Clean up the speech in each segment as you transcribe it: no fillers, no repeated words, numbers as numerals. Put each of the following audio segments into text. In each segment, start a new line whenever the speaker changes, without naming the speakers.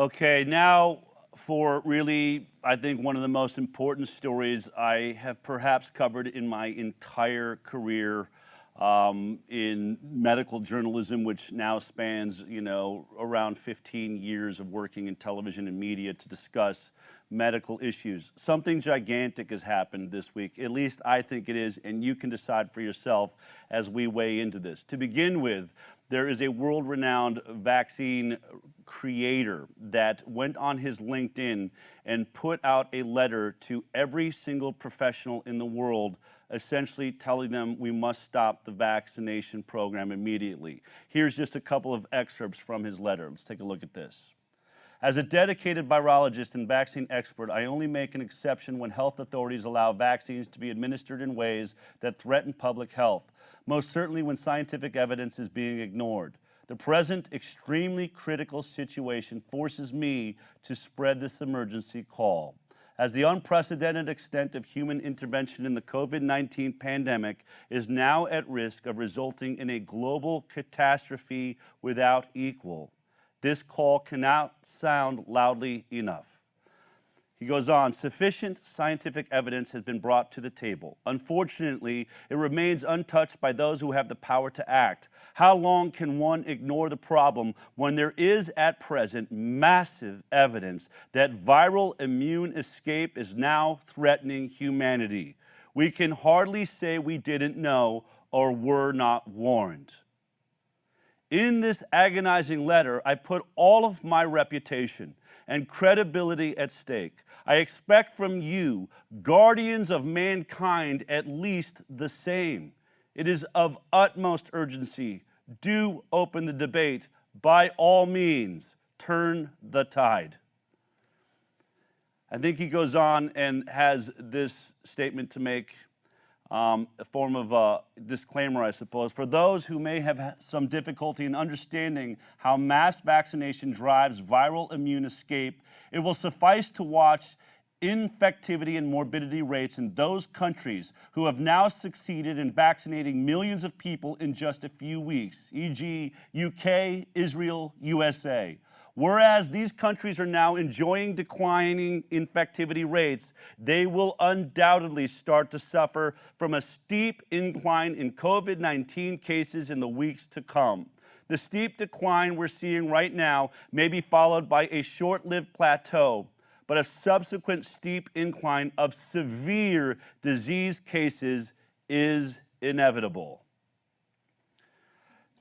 Okay, now for really, I think, one of the most important stories I have perhaps covered in my entire career in medical journalism, which now spans, around 15 years of working in television and media to discuss medical issues. Something gigantic has happened this week, at least I think it is, and you can decide for yourself as we weigh into this. To begin with, there is a world-renowned vaccine creator that went on his LinkedIn and put out a letter to every single professional in the world, essentially telling them we must stop the vaccination program immediately. Here's just a couple of excerpts from his letter. Let's take a look at this. As a dedicated virologist and vaccine expert, I only make an exception when health authorities allow vaccines to be administered in ways that threaten public health, most certainly when scientific evidence is being ignored. The present extremely critical situation forces me to spread this emergency call. As the unprecedented extent of human intervention in the COVID-19 pandemic is now at risk of resulting in a global catastrophe without equal, this call cannot sound loudly enough. He goes on, sufficient scientific evidence has been brought to the table. Unfortunately, it remains untouched by those who have the power to act. How long can one ignore the problem when there is at present massive evidence that viral immune escape is now threatening humanity? We can hardly say we didn't know or were not warned. In this agonizing letter, I put all of my reputation and credibility at stake. I expect from you, guardians of mankind, at least the same. It is of utmost urgency. Do open the debate. By all means, turn the tide. I think he goes on and has this statement to make, a form of a disclaimer, I suppose. For those who may have some difficulty in understanding how mass vaccination drives viral immune escape, it will suffice to watch infectivity and morbidity rates in those countries who have now succeeded in vaccinating millions of people in just a few weeks, e.g. UK, Israel, USA. Whereas these countries are now enjoying declining infectivity rates, they will undoubtedly start to suffer from a steep incline in COVID-19 cases in the weeks to come. The steep decline we're seeing right now may be followed by a short-lived plateau, but a subsequent steep incline of severe disease cases is inevitable.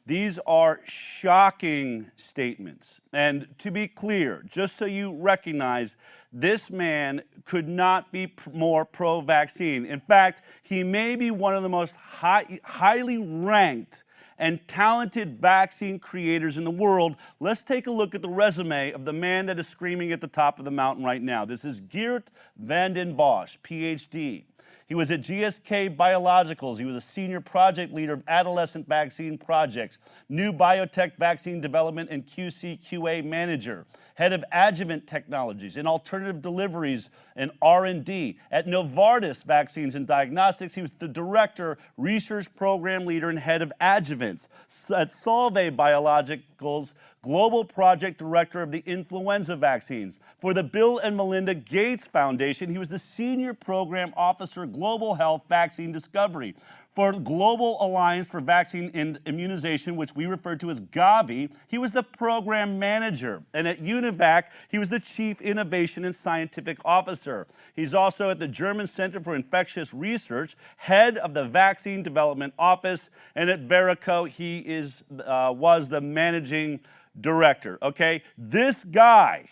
These are shocking statements. And to be clear, just so you recognize, this man could not be more pro-vaccine. In fact, he may be one of the most highly ranked and talented vaccine creators in the world. Let's take a look at the resume of the man that is screaming at the top of the mountain right now. This is Geert Vanden Bossche, PhD. He was at GSK Biologicals. He was a senior project leader of adolescent vaccine projects, new biotech vaccine development and QC/QA manager, head of adjuvant technologies and alternative deliveries and R&D. At Novartis Vaccines and Diagnostics, he was the director, research program leader, and head of adjuvants. At Solvay Biologicals, global project director of the influenza vaccines. For the Bill and Melinda Gates Foundation, he was the senior program officer, global health vaccine discovery. For Global Alliance for Vaccine and Immunization, which we refer to as Gavi, he was the program manager. And at UNIVAC, he was the chief innovation and scientific officer. He's also at the German Center for Infectious Research, head of the Vaccine Development Office. And at Verico, he was the managing director. Okay, this guy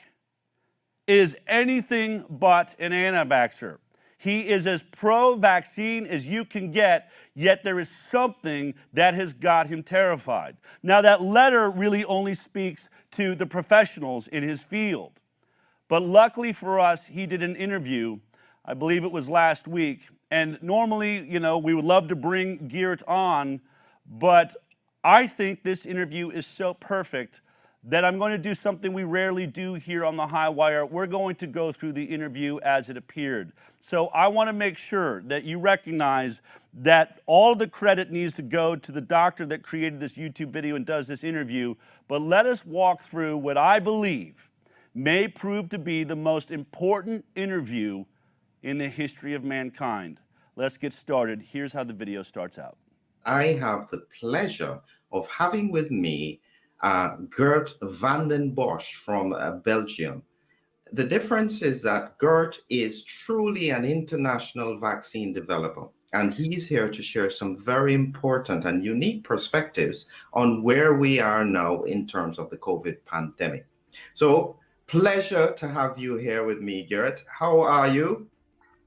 is anything but an anti-vaxxer. He is as pro-vaccine as you can get, yet there is something that has got him terrified. Now, that letter really only speaks to the professionals in his field. But luckily for us, he did an interview, I believe it was last week, and normally, we would love to bring Geert on, but I think this interview is so perfect that I'm going to do something we rarely do here on the High Wire. We're going to go through the interview as it appeared. So I want to make sure that you recognize that all the credit needs to go to the doctor that created this YouTube video and does this interview, but let us walk through what I believe may prove to be the most important interview in the history of mankind. Let's get started. Here's how the video starts out.
I have the pleasure of having with me Geert Vanden Bossche from Belgium. The difference is that Geert is truly an international vaccine developer, and he's here to share some very important and unique perspectives on where we are now in terms of the COVID pandemic. So, pleasure to have you here with me, Geert. How are you?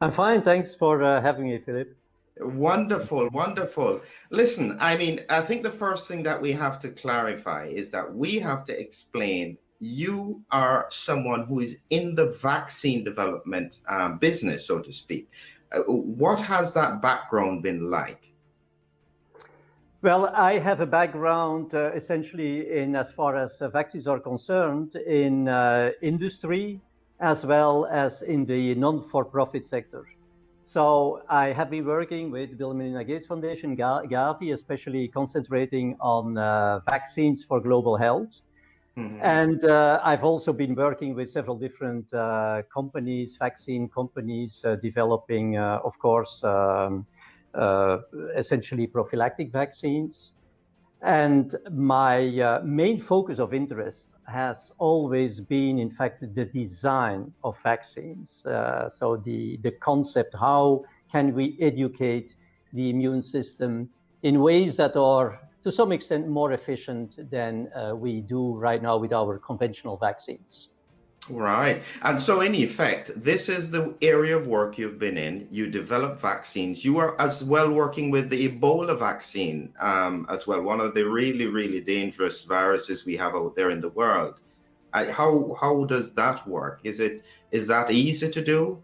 I'm fine. Thanks for having me, Phillip.
Wonderful, wonderful. Listen, I think the first thing that we have to clarify is that we have to explain you are someone who is in the vaccine development business, so to speak. What has that background been like?
Well, I have a background essentially in, as far as vaccines are concerned, in industry as well as in the non-for-profit sector. So I have been working with Bill and Melinda Gates Foundation, Gavi, especially concentrating on vaccines for global health. Mm-hmm. And I've also been working with several different companies, vaccine companies, developing, of course, essentially prophylactic vaccines. And my main focus of interest has always been, in fact, the design of vaccines. So the concept, how can we educate the immune system in ways that are, to some extent, more efficient than we do right now with our conventional vaccines.
Right. And so in effect, this is the area of work you've been in. You develop vaccines. You are as well working with the Ebola vaccine as well, one of the really, really dangerous viruses we have out there in the world. How does that work? Is that easy to do?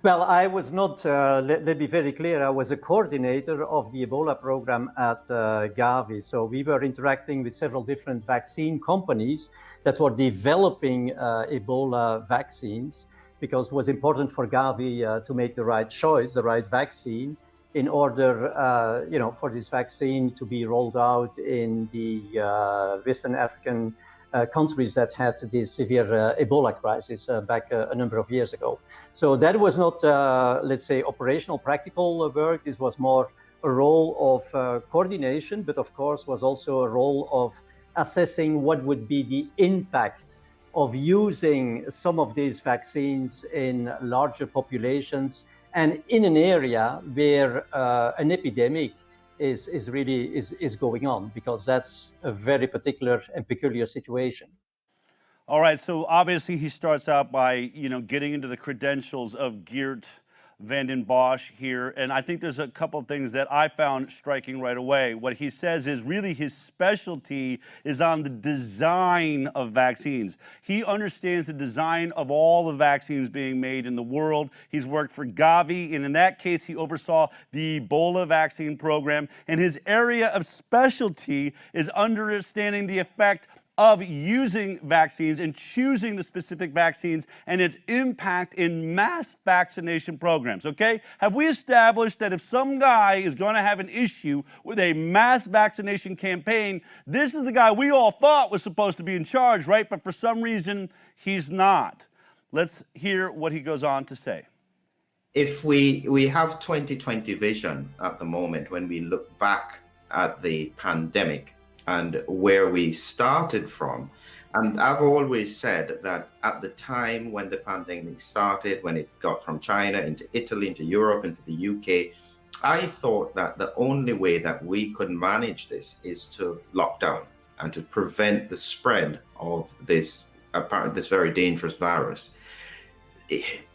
Well, I was not, let me be very clear, I was a coordinator of the Ebola program at Gavi. So we were interacting with several different vaccine companies that were developing Ebola vaccines, because it was important for Gavi to make the right choice, the right vaccine, in order, for this vaccine to be rolled out in the Western African countries that had this severe Ebola crisis back a number of years ago. So that was not, let's say, operational, practical work. This was more a role of coordination, but of course was also a role of assessing what would be the impact of using some of these vaccines in larger populations and in an area where an epidemic is really going on, because that's a very particular and peculiar situation.
All right, so obviously he starts out by, getting into the credentials of Geert Vanden Bossche here, and I think there's a couple of things that I found striking right away. What he says is really his specialty is on the design of vaccines. He understands the design of all the vaccines being made in the world. He's worked for Gavi, and in that case, he oversaw the Ebola vaccine program, and his area of specialty is understanding the effect of using vaccines and choosing the specific vaccines and its impact in mass vaccination programs, okay? Have we established that if some guy is going to have an issue with a mass vaccination campaign, this is the guy we all thought was supposed to be in charge, right? But for some reason, he's not. Let's hear what he goes on to say.
If we have 2020 vision at the moment, when we look back at the pandemic and where we started from. And I've always said that at the time when the pandemic started, when it got from China into Italy, into Europe, into the UK, I thought that the only way that we could manage this is to lock down and to prevent the spread of this very dangerous virus.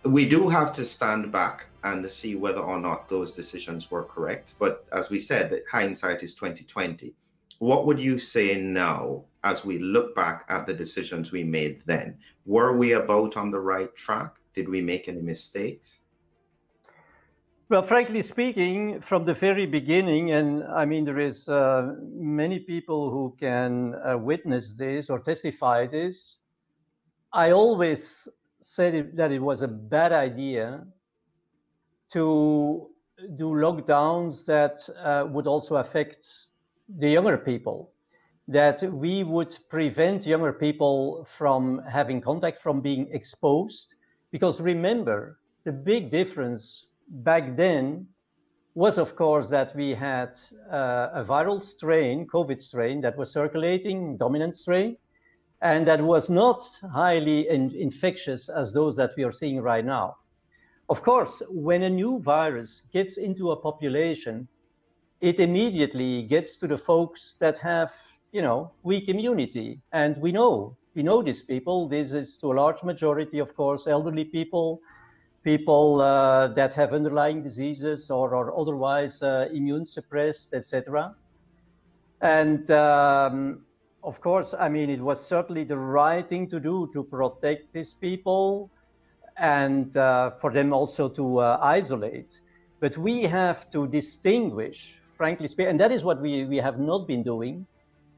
We do have to stand back and see whether or not those decisions were correct. But as we said, hindsight is 2020. What would you say now, as we look back at the decisions we made then? Were we about on the right track? Did we make any mistakes?
Well, frankly speaking, from the very beginning, and I mean, there is many people who can witness this or testify this, I always said that it was a bad idea to do lockdowns that would also affect the younger people. that we would prevent younger people from having contact, from being exposed. Because remember, the big difference back then was, of course, that we had a viral strain, COVID strain, that was circulating, dominant strain, and that was not highly infectious as those that we are seeing right now. Of course, when a new virus gets into a population, it immediately gets to the folks that have, weak immunity. And we know these people. This is to a large majority, of course, elderly people, that have underlying diseases or are otherwise immune suppressed, etc. And of course, I mean, it was certainly the right thing to do to protect these people and for them also to isolate. But we have to distinguish, frankly speaking, and that is what we have not been doing,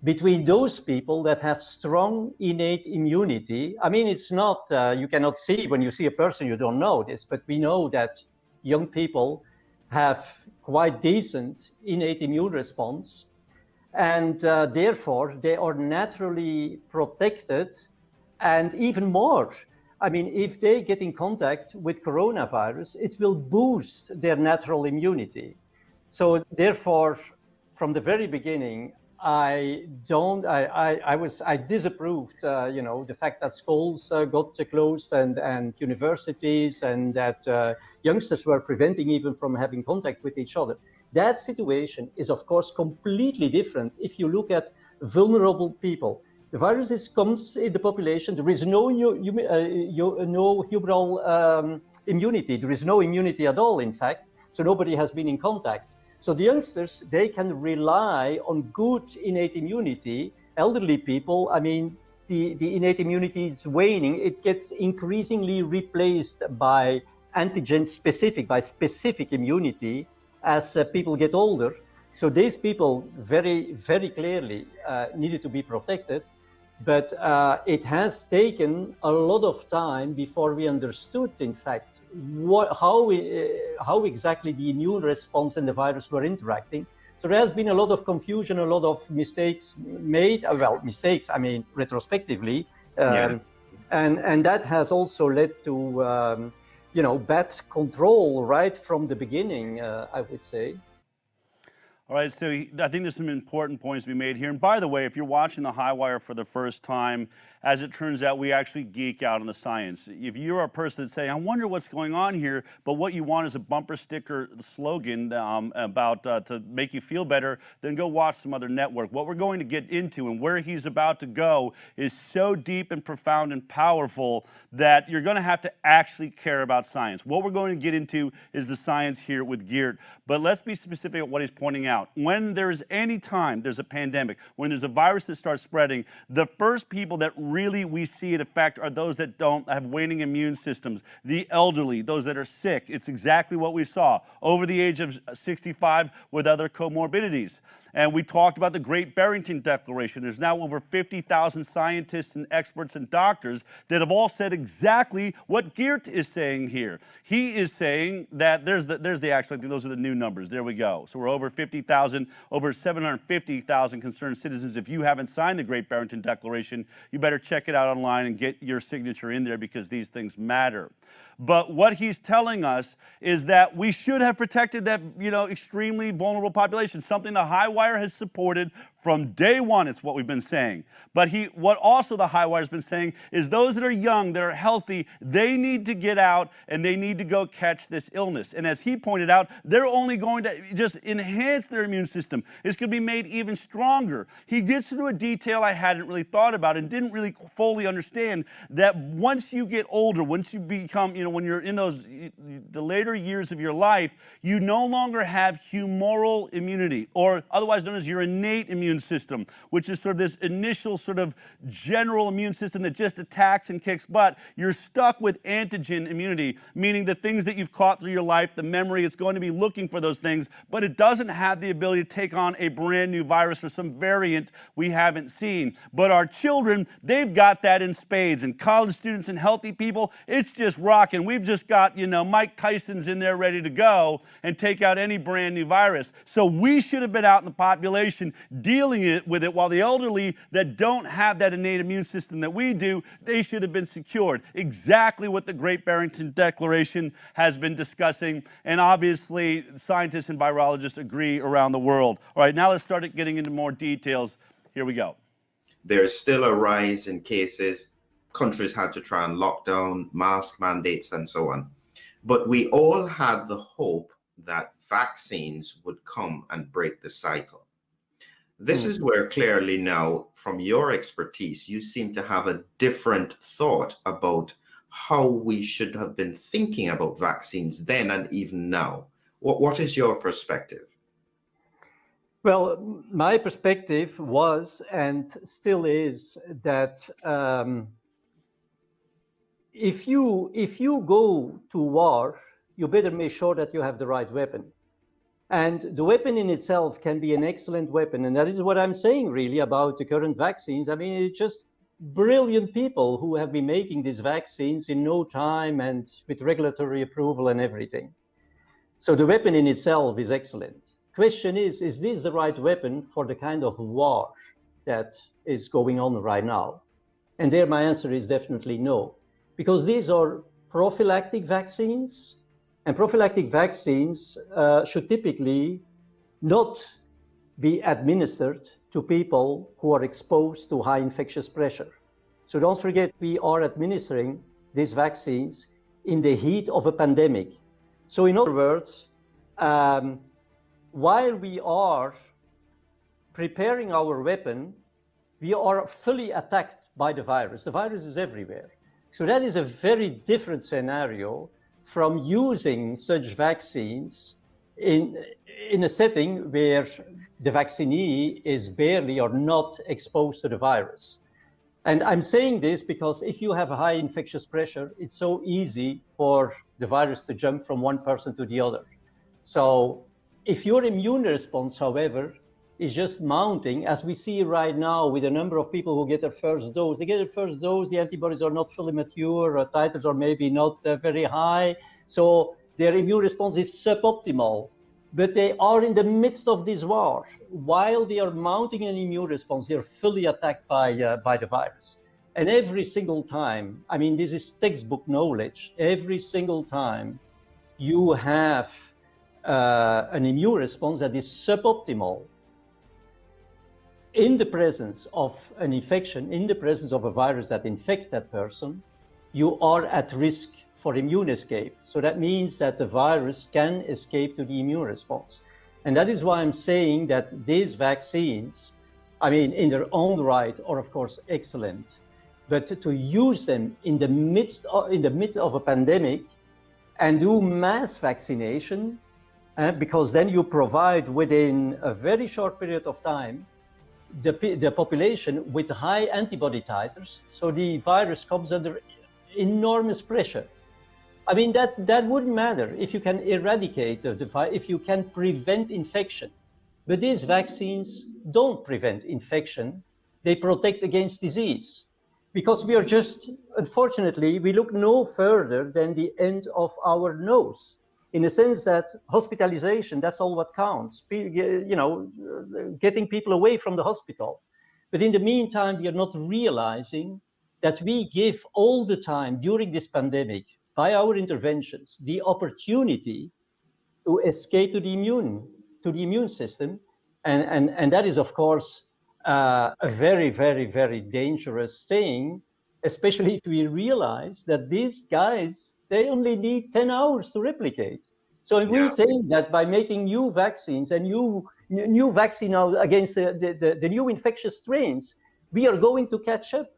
between those people that have strong innate immunity. I mean, it's not, you cannot see, when you see a person, you don't know this, but we know that young people have quite decent innate immune response. And therefore, they are naturally protected. And even more, I mean, if they get in contact with coronavirus, it will boost their natural immunity. So therefore, from the very beginning, I disapproved, the fact that schools got closed and universities, and that youngsters were preventing even from having contact with each other. That situation is, of course, completely different if you look at vulnerable people. The virus comes in the population. There is no humoral immunity. There is no immunity at all, in fact. So nobody has been in contact. So the youngsters, they can rely on good innate immunity. Elderly people, I mean, the innate immunity is waning. It gets increasingly replaced by specific immunity as people get older. So these people very, very clearly needed to be protected. But it has taken a lot of time before we understood, in fact, how exactly the immune response and the virus were interacting. So there has been a lot of confusion, a lot of mistakes made. Well, mistakes, I mean, retrospectively. And that has also led to, bad control right from the beginning, I would say.
All right, so I think there's some important points to be made here. And by the way, if you're watching The High Wire for the first time, as it turns out, we actually geek out on the science. If you're a person that's saying, I wonder what's going on here, but what you want is a bumper sticker slogan about to make you feel better, then go watch some other network. What we're going to get into and where he's about to go is so deep and profound and powerful that you're going to have to actually care about science. What we're going to get into is the science here with Geert, but let's be specific at what he's pointing out. When there's any time there's a pandemic, when there's a virus that starts spreading, the first people that really we see it affect are those that don't have waning immune systems, the elderly, those that are sick. It's exactly what we saw over the age of 65 with other comorbidities. And we talked about the Great Barrington Declaration. There's now over 50,000 scientists and experts and doctors that have all said exactly what Geert is saying here. He is saying that there's the actual, I think those are the new numbers. There we go. So we're over 50,000, over 750,000 concerned citizens. If you haven't signed the Great Barrington Declaration, you better check it out online and get your signature in there because these things matter. But what he's telling us is that we should have protected that, extremely vulnerable population, something the High Wire has supported from day one. It's what we've been saying. But what also the High Wire has been saying is those that are young, that are healthy, they need to get out and they need to go catch this illness. And as he pointed out, they're only going to just enhance their immune system. It's going to be made even stronger. He gets into a detail I hadn't really thought about and didn't really fully understand, that once you get older, once you become, when you're in the later years of your life, you no longer have humoral immunity, or otherwise known as your innate immune system, which is sort of this initial sort of general immune system that just attacks and kicks butt. You're stuck with antigen immunity, meaning the things that you've caught through your life, the memory, it's going to be looking for those things, but it doesn't have the ability to take on a brand new virus or some variant we haven't seen. But our children, they've got that in spades, and college students and healthy people, it's just rocking. We've just got, Mike Tyson's in there ready to go and take out any brand new virus. So we should have been out in the population dealing dealing with it, while the elderly that don't have that innate immune system that we do, they should have been secured. Exactly what the Great Barrington Declaration has been discussing, and obviously scientists and virologists agree around the world. All right, now let's start getting into more details. Here we go.
There's still a rise in cases. Countries had to try and lock down, mask mandates, and so on. But we all had the hope that vaccines would come and break the cycle. This is where clearly now, from your expertise, you seem to have a different thought about how we should have been thinking about vaccines then and even now. What is your perspective?
Well, my perspective was and still is that if you go to war, you better make sure that you have the right weapon. And the weapon in itself can be an excellent weapon. And that is what I'm saying really about the current vaccines. I mean, it's just brilliant people who have been making these vaccines in no time and with regulatory approval and everything. So the weapon in itself is excellent. Question is this the right weapon for the kind of war that is going on right now? And there my answer is definitely no, because these are prophylactic vaccines, and prophylactic vaccines should typically not be administered to people who are exposed to high infectious pressure. So don't forget, we are administering these vaccines in the heat of a pandemic. So in other words, while we are preparing our weapon, we are fully attacked by the virus. The virus is everywhere. So that is a very different scenario from using such vaccines in a setting where the vaccinee is barely or not exposed to the virus. And I'm saying this because if you have a high infectious pressure, it's so easy for the virus to jump from one person to the other. So if your immune response, however, is just mounting, as we see right now with a number of people who get their first dose, they get their first dose, the antibodies are not fully mature, titers are maybe not very high, so their immune response is suboptimal. But they are in the midst of this war. While they are mounting an immune response, they are fully attacked by the virus. And every single time, I mean, this is textbook knowledge, every single time you have an immune response that is suboptimal in the presence of an infection, in the presence of a virus that infects that person, you are at risk for immune escape. So that means that the virus can escape to the immune response. And that is why I'm saying that these vaccines, I mean, in their own right, are of course excellent, but to use them in the midst of a pandemic and do mass vaccination, because then you provide within a very short period of time the population with high antibody titers, so the virus comes under enormous pressure. I mean, that wouldn't matter if you can eradicate the virus, if you can prevent infection. But these vaccines don't prevent infection, they protect against disease. Because we are just, unfortunately, we look no further than the end of our nose, in the sense that hospitalization, that's all what counts, you know, getting people away from the hospital. But in the meantime, we are not realizing that we give all the time during this pandemic, by our interventions, the opportunity to escape to the immune system. And that is, of course, a very, very, very dangerous thing, especially if we realize that these guys, they only need 10 hours to replicate. So if we think that by making new vaccines and new vaccine against the new infectious strains, we are going to catch up.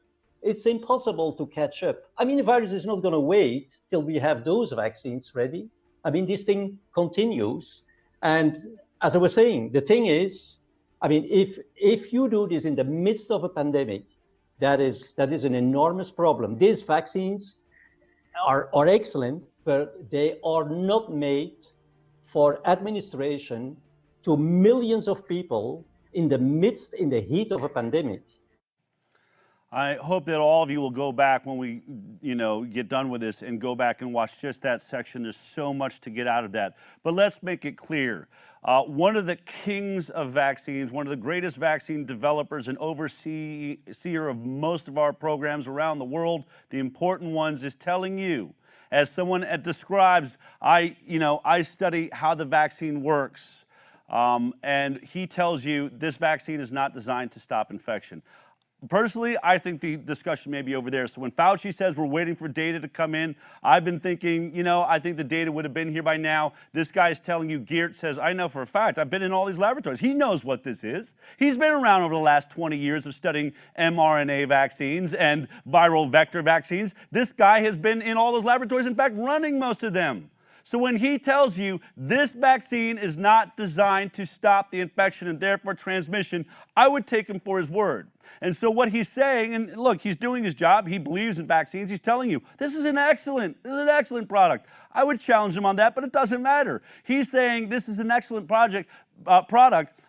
It's impossible to catch up. I mean, the virus is not going to wait till we have those vaccines ready. I mean, this thing continues. And as I was saying, the thing is, I mean, if you do this in the midst of a pandemic, that is an enormous problem. These vaccines are excellent, but they are not made for administration to millions of people in the heat of a pandemic.
I hope that all of you will go back when we, get done with this and go back and watch just that section. There's so much to get out of that. But let's make it clear. One of the kings of vaccines, one of the greatest vaccine developers and overseer of most of our programs around the world, the important ones, is telling you, as someone that describes, I study how the vaccine works. And he tells you this vaccine is not designed to stop infection. Personally, I think the discussion may be over there. So when Fauci says we're waiting for data to come in, I've been thinking, I think the data would have been here by now. This guy is telling you, Geert says, I know for a fact, I've been in all these laboratories. He knows what this is. He's been around over the last 20 years of studying mRNA vaccines and viral vector vaccines. This guy has been in all those laboratories, in fact, running most of them. So when he tells you this vaccine is not designed to stop the infection and therefore transmission, I would take him for his word. And so what he's saying, and look, he's doing his job. He believes in vaccines. He's telling you, this is an excellent product. I would challenge him on that, but it doesn't matter. He's saying this is an excellent product,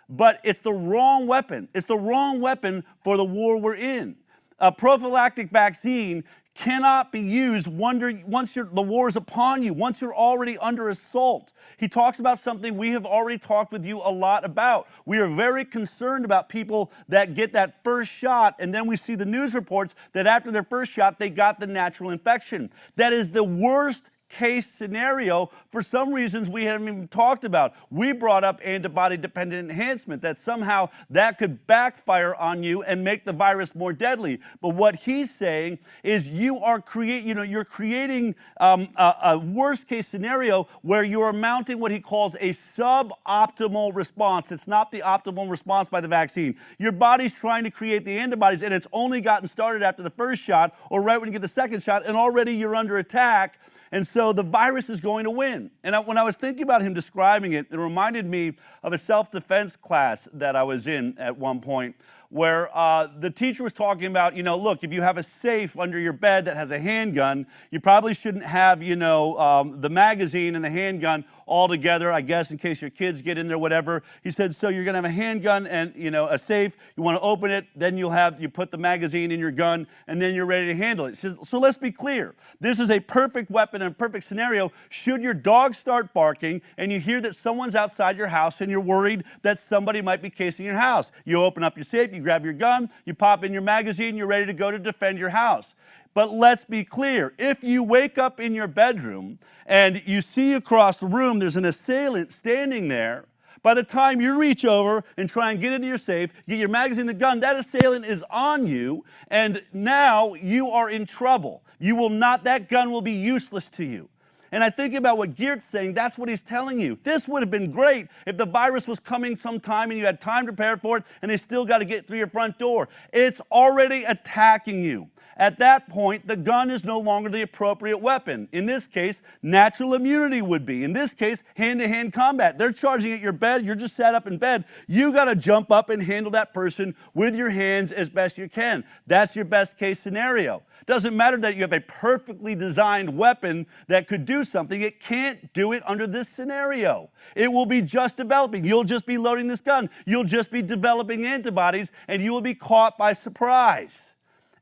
but it's the wrong weapon. It's the wrong weapon for the war we're in. A prophylactic vaccine cannot be used once the war is upon you, once you're already under assault. He talks about something we have already talked with you a lot about. We are very concerned about people that get that first shot, and then we see the news reports that after their first shot, they got the natural infection. That is the worst case scenario for some reasons we haven't even talked about. We brought up antibody-dependent enhancement, that somehow that could backfire on you and make the virus more deadly. But what he's saying is you're creating a worst-case scenario where you are mounting what he calls a suboptimal response. It's not the optimal response by the vaccine. Your body's trying to create the antibodies, and it's only gotten started after the first shot or right when you get the second shot, and already you're under attack. And so the virus is going to win. And when I was thinking about him describing it, it reminded me of a self-defense class that I was in at one point, where the teacher was talking about, look, if you have a safe under your bed that has a handgun, you probably shouldn't have, the magazine and the handgun all together, I guess, in case your kids get in there, whatever. He said, so you're going to have a handgun and, a safe. You want to open it, then you put the magazine in your gun, and then you're ready to handle it. So let's be clear. This is a perfect weapon and a perfect scenario. Should your dog start barking and you hear that someone's outside your house and you're worried that somebody might be casing your house, you open up your safe, you grab your gun, you pop in your magazine, you're ready to go to defend your house. But let's be clear, if you wake up in your bedroom and you see across the room there's an assailant standing there, by the time you reach over and try and get into your safe, get your magazine, the gun, that assailant is on you, and now you are in trouble. That gun will be useless to you. And I think about what Geert's saying, that's what he's telling you. This would have been great if the virus was coming sometime and you had time to prepare for it and they still got to get through your front door. It's already attacking you. At that point, the gun is no longer the appropriate weapon. In this case, natural immunity would be. In this case, hand-to-hand combat. They're charging at your bed. You're just sat up in bed. You got to jump up and handle that person with your hands as best you can. That's your best case scenario. Doesn't matter that you have a perfectly designed weapon that could do something. It can't do it under this scenario. It will be just developing. You'll just be loading this gun. You'll just be developing antibodies, and you will be caught by surprise.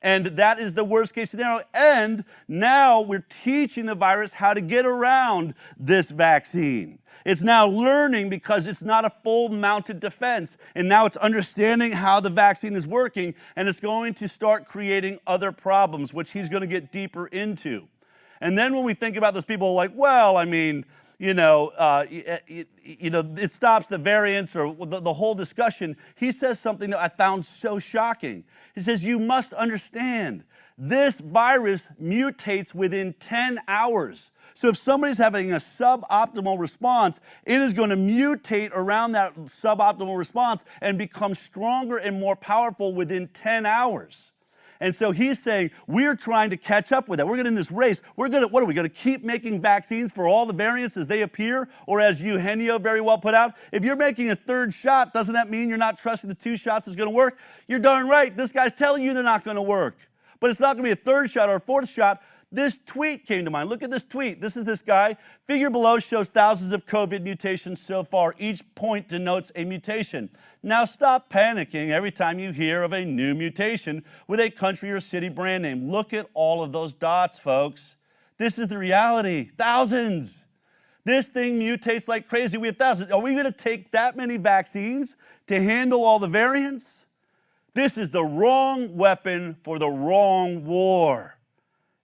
And that is the worst case scenario. And now we're teaching the virus how to get around this vaccine. It's now learning because it's not a full mounted defense. And now it's understanding how the vaccine is working, and it's going to start creating other problems, which he's going to get deeper into. And then when we think about those people like, well, I mean, it stops the variants or the whole discussion. He says something that I found so shocking. He says, you must understand, this virus mutates within 10 hours. So if somebody's having a suboptimal response, it is going to mutate around that suboptimal response and become stronger and more powerful within 10 hours. And so he's saying, we're trying to catch up with that. We're getting in this race. What are we going to keep making vaccines for all the variants as they appear? Or as Eugenio very well put out, if you're making a third shot, doesn't that mean you're not trusting the 2 shots is going to work? You're darn right. This guy's telling you they're not going to work. But it's not going to be a third shot or a fourth shot. This tweet came to mind. Look at this tweet. This is this guy. Figure below shows thousands of COVID mutations so far. Each point denotes a mutation. Now stop panicking every time you hear of a new mutation with a country or city brand name. Look at all of those dots, folks. This is the reality. Thousands. This thing mutates like crazy. We have thousands. Are we going to take that many vaccines to handle all the variants? This is the wrong weapon for the wrong war.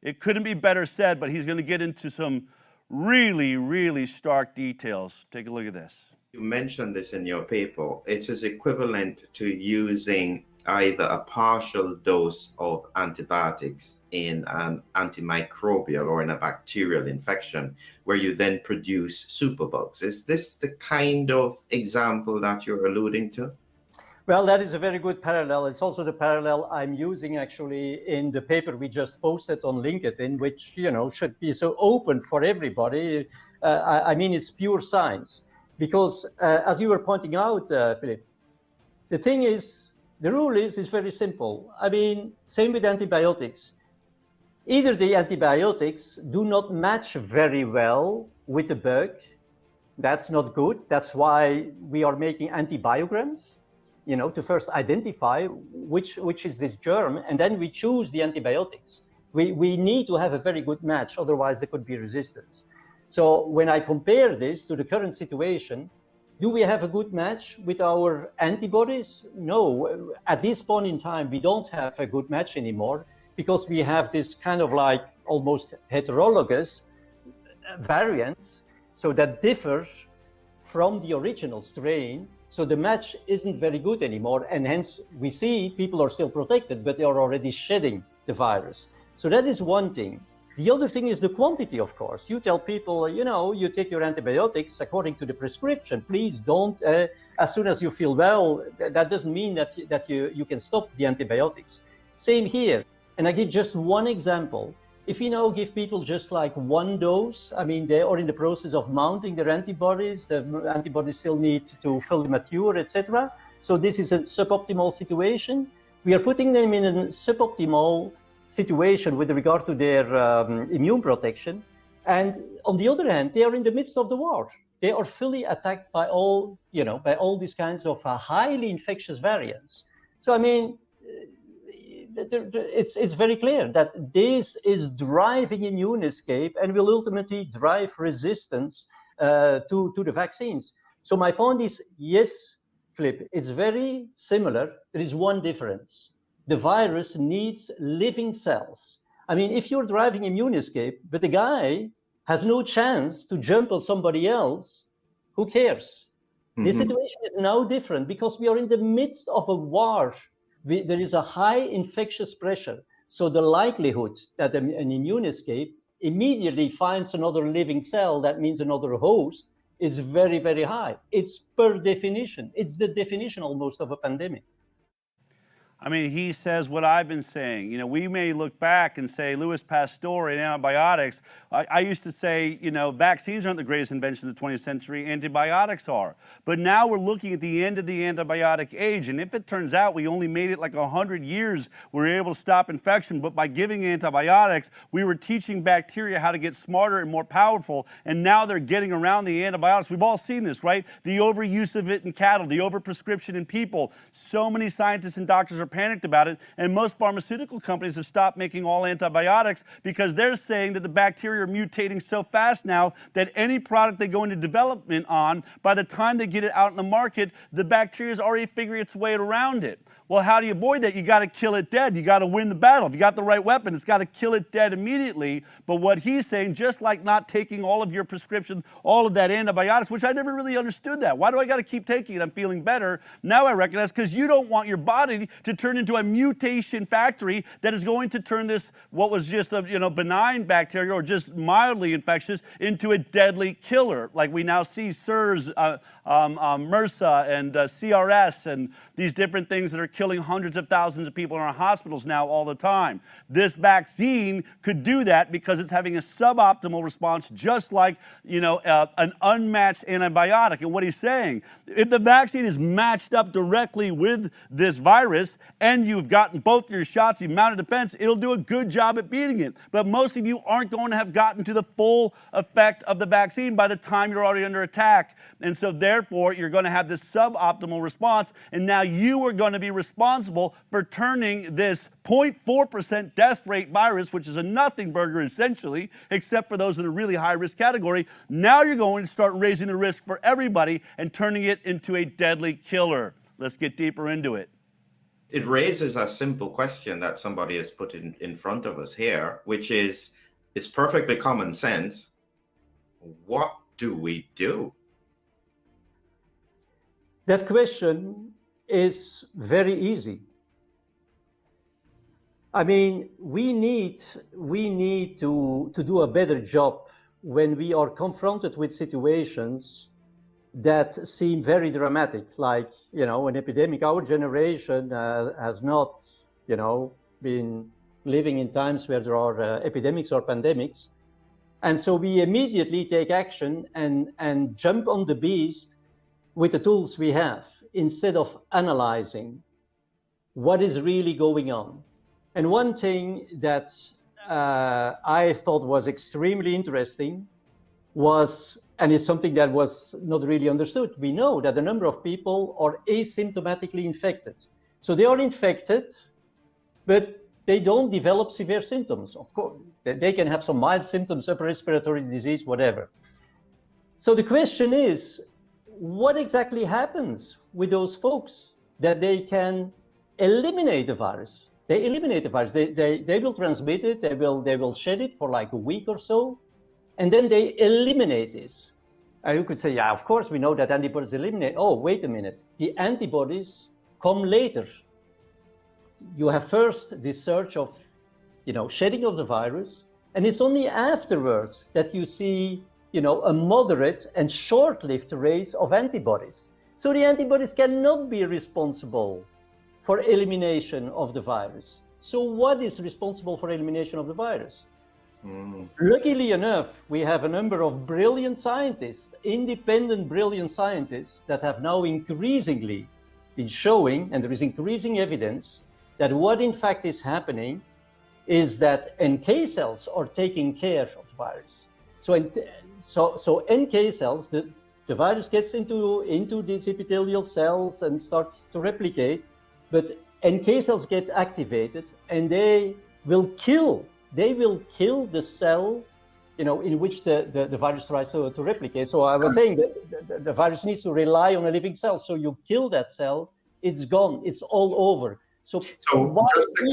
It couldn't be better said, but he's going to get into some really, really stark details. Take a look at this.
You mentioned this in your paper. It is equivalent to using either a partial dose of antibiotics in an antimicrobial or in a bacterial infection, where you then produce superbugs. Is this the kind of example that you're alluding to?
Well, that is a very good parallel. It's also the parallel I'm using actually in the paper we just posted on LinkedIn, which, you know, should be so open for everybody. I mean, it's pure science. Because as you were pointing out, Philip, the thing is, the rule is very simple. I mean, same with antibiotics. Either the antibiotics do not match very well with the bug. That's not good. That's why we are making antibiograms, you know, to first identify which is this germ, and then we choose the antibiotics. We need to have a very good match, otherwise there could be resistance. So when I compare this to the current situation, do we have a good match with our antibodies? No, at this point in time, we don't have a good match anymore, because we have this kind of like almost heterologous variants, so that differs from the original strain. So the match isn't very good anymore, and hence we see people are still protected, but they are already shedding the virus. So that is one thing. The other thing is the quantity, of course. You tell people, you know, you take your antibiotics according to the prescription. Please don't, as soon as you feel well, that doesn't mean that you can stop the antibiotics. Same here. And I give just one example. If you now give people just like one dose, I mean, they are in the process of mounting their antibodies. The antibodies still need to fully mature, etc. So this is a suboptimal situation. We are putting them in a suboptimal situation with regard to their immune protection. And on the other hand, they are in the midst of the war. They are fully attacked by all, you know, by all these kinds of highly infectious variants. So, I mean, it's very clear that this is driving immune escape and will ultimately drive resistance to the vaccines. So my point is, yes, Philip, it's very similar. There is one difference. The virus needs living cells. I mean, if you're driving immune escape, but the guy has no chance to jump on somebody else, who cares? The situation is now different because we are in the midst of a war. There is a high infectious pressure. So the likelihood that an immune escape immediately finds another living cell, that means another host, is very, very high. It's per definition. It's the definition almost of a pandemic.
I mean, he says what I've been saying. You know, we may look back and say Louis Pasteur and antibiotics. I used to say, you know, vaccines aren't the greatest invention of the 20th century, antibiotics are. But now we're looking at the end of the antibiotic age, and if it turns out we only made it like 100 years, we were able to stop infection, but by giving antibiotics, we were teaching bacteria how to get smarter and more powerful, and now they're getting around the antibiotics. We've all seen this, right? The overuse of it in cattle, the overprescription in people. So many scientists and doctors are panicked about it, and most pharmaceutical companies have stopped making all antibiotics because they're saying that the bacteria are mutating so fast now that any product they go into development on, by the time they get it out in the market, the bacteria is already figuring its way around it. Well, how do you avoid that? You got to kill it dead. You got to win the battle. If you got the right weapon, it's got to kill it dead immediately. But what he's saying, just like not taking all of your prescription, all of that antibiotics, which I never really understood that. Why do I got to keep taking it? I'm feeling better. Now I recognize because you don't want your body to turn into a mutation factory that is going to turn this, what was just a benign bacteria or just mildly infectious, into a deadly killer, like we now see SARS, MRSA, and CRS, and these different things that are killing hundreds of thousands of people in our hospitals now all the time. This vaccine could do that because it's having a suboptimal response, just like, an unmatched antibiotic. And what he's saying, if the vaccine is matched up directly with this virus and you've gotten both your shots, you've mounted defense, it'll do a good job at beating it. But most of you aren't going to have gotten to the full effect of the vaccine by the time you're already under attack. And so therefore, you're going to have this suboptimal response. And now you are going to be responsible for turning this 0.4% death rate virus, which is a nothing burger essentially, except for those in a really high risk category. Now you're going to start raising the risk for everybody and turning it into a deadly killer. Let's get deeper into it.
It raises a simple question that somebody has put in front of us here, which is, it's perfectly common sense. What do we do?
That question is very easy. I mean, we need to do a better job when we are confronted with situations that seem very dramatic, like, an epidemic. Our generation has not, been living in times where there are epidemics or pandemics. And so we immediately take action and jump on the beast with the tools we have, instead of analyzing what is really going on. And one thing that I thought was extremely interesting was, and it's something that was not really understood, we know that a number of people are asymptomatically infected. So they are infected, but they don't develop severe symptoms. Of course, they can have some mild symptoms, upper respiratory disease, whatever. So the question is, what exactly happens with those folks that they can eliminate the virus? They eliminate the virus. They will transmit it. They will shed it for like a week or so, and then they eliminate this. You could say, yeah, of course we know that antibodies eliminate. Oh, wait a minute. The antibodies come later. You have first this surge of, shedding of the virus, and it's only afterwards that you see, a moderate and short-lived raise of antibodies. So the antibodies cannot be responsible for elimination of the virus. So what is responsible for elimination of the virus? Luckily enough, we have a number of brilliant scientists, independent brilliant scientists, that have now increasingly been showing, and there is increasing evidence, that what in fact is happening is that NK cells are taking care of the virus. So NK cells, the virus gets into these epithelial cells and starts to replicate, but NK cells get activated and they will kill the cell, in which the virus tries to replicate. So I was saying that the virus needs to rely on a living cell. So you kill that cell, it's gone, it's all over. So why we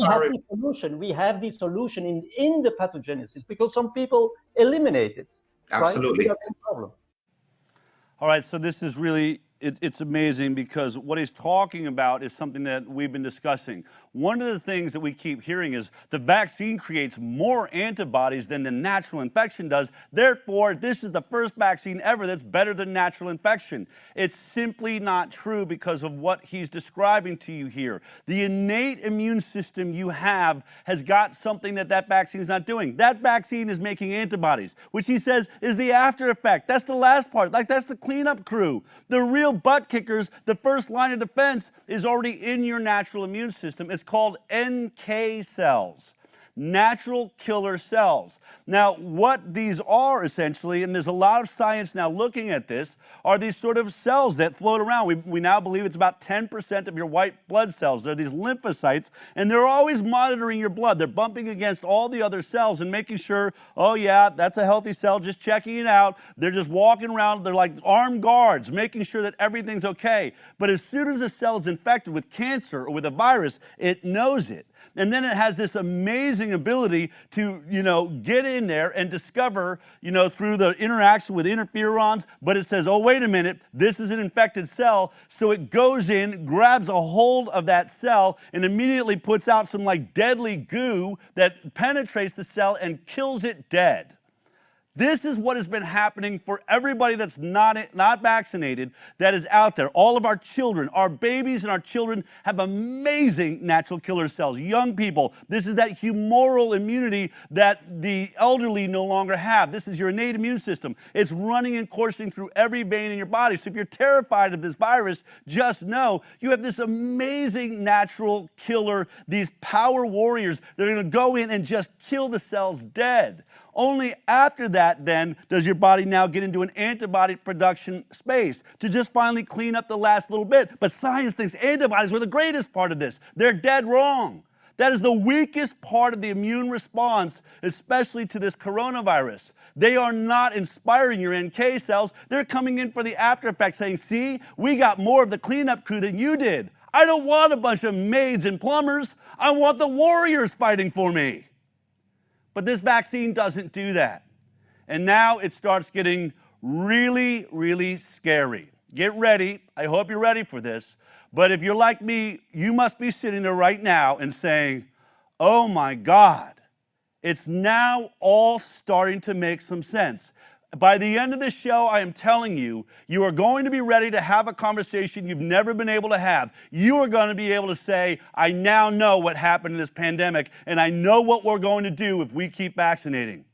have the solution in the pathogenesis, because some people eliminate it.
Absolutely.
Right? Problem.
All right, so this is really, it's amazing, because what he's talking about is something that we've been discussing. One of the things that we keep hearing is the vaccine creates more antibodies than the natural infection does. Therefore, this is the first vaccine ever that's better than natural infection. It's simply not true because of what he's describing to you here. The innate immune system you have has got something that vaccine is not doing. That vaccine is making antibodies, which he says is the after effect. That's the last part. Like, that's the cleanup crew. The real butt kickers, the first line of defense, is already in your natural immune system. It's called NK cells, natural killer cells. Now, what these are essentially, and there's a lot of science now looking at this, are these sort of cells that float around. We now believe it's about 10% of your white blood cells. They're these lymphocytes, and they're always monitoring your blood. They're bumping against all the other cells and making sure, oh yeah, that's a healthy cell, just checking it out. They're just walking around, they're like armed guards, making sure that everything's okay. But as soon as a cell is infected with cancer or with a virus, it knows it. And then it has this amazing ability to, get in there and discover, through the interaction with interferons, but it says, oh, wait a minute, this is an infected cell. So it goes in, grabs a hold of that cell, and immediately puts out some like deadly goo that penetrates the cell and kills it dead. This is what has been happening for everybody that's not vaccinated, that is out there. All of our children, our babies and our children have amazing natural killer cells. Young people, this is that humoral immunity that the elderly no longer have. This is your innate immune system. It's running and coursing through every vein in your body. So if you're terrified of this virus, just know you have this amazing natural killer, these power warriors that are going to go in and just kill the cells dead. Only after that, then, does your body now get into an antibody production space to just finally clean up the last little bit. But science thinks antibodies were the greatest part of this. They're dead wrong. That is the weakest part of the immune response, especially to this coronavirus. They are not inspiring your NK cells. They're coming in for the after effects saying, see, we got more of the cleanup crew than you did. I don't want a bunch of maids and plumbers. I want the warriors fighting for me. But this vaccine doesn't do that. And now it starts getting really, really scary. Get ready. I hope you're ready for this. But if you're like me, you must be sitting there right now and saying, oh my God, it's now all starting to make some sense. By the end of the show, I am telling you, you are going to be ready to have a conversation you've never been able to have. You are going to be able to say, I now know what happened in this pandemic, and I know what we're going to do if we keep vaccinating.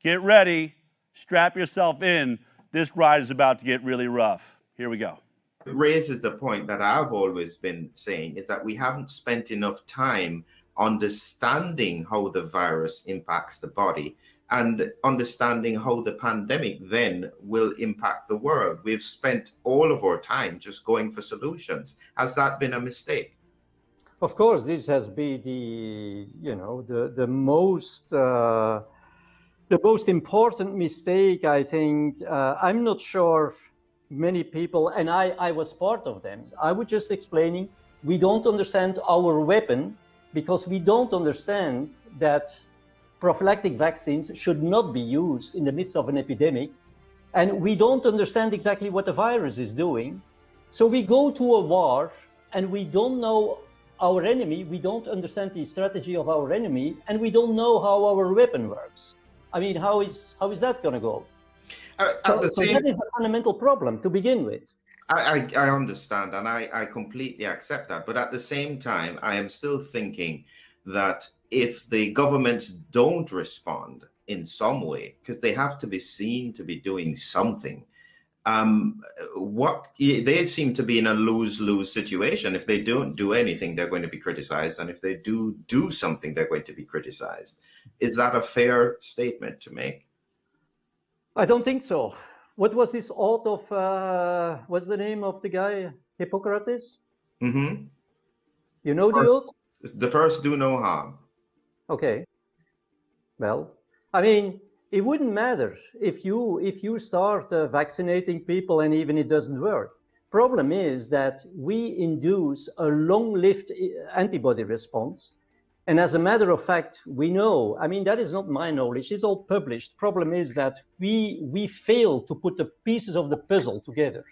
Get ready, strap yourself in. This ride is about to get really rough. Here we go.
It raises the point that I've always been saying, is that we haven't spent enough time understanding how the virus impacts the body and understanding how the pandemic then will impact the world. We've spent all of our time just going for solutions. Has that been a mistake?
Of course, this has been the most important mistake, I think. I'm not sure many people, and I was part of them. I was just explaining, we don't understand our weapon because we don't understand that prophylactic vaccines should not be used in the midst of an epidemic. And we don't understand exactly what the virus is doing. So we go to a war and we don't know our enemy. We don't understand the strategy of our enemy, and we don't know how our weapon works. I mean, how is that going to go? So that is a fundamental problem to begin with.
I understand, and I completely accept that. But at the same time, I am still thinking that if the governments don't respond in some way, because they have to be seen to be doing something, they seem to be in a lose-lose situation. If they don't do anything, they're going to be criticized, and if they do something, they're going to be criticized. Is that a fair statement to make?
I don't think so. What was this oath of, what's the name of the guy? Hippocrates?
Mm-hmm.
You know the oath?
The first do no harm.
Okay. Well, I mean, it wouldn't matter if you start vaccinating people and even it doesn't work. Problem is that we induce a long-lived antibody response. And as a matter of fact, we know, I mean, that is not my knowledge, it's all published. Problem is that we fail to put the pieces of the puzzle together.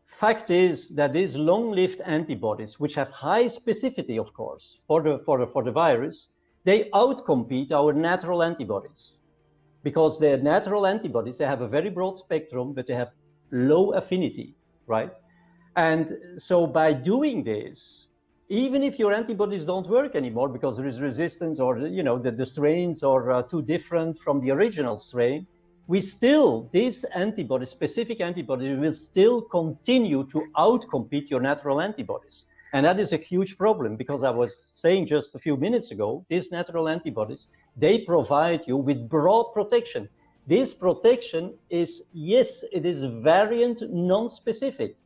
Fact is that these long-lived antibodies, which have high specificity, of course, for the virus, they outcompete our natural antibodies. Because they're natural antibodies, they have a very broad spectrum, but they have low affinity, right? And so by doing this, even if your antibodies don't work anymore because there is resistance, or the strains are too different from the original strain, these antibodies, specific antibodies, will still continue to outcompete your natural antibodies. And that is a huge problem, because I was saying just a few minutes ago, these natural antibodies, they provide you with broad protection. This protection is, yes, it is variant non-specific.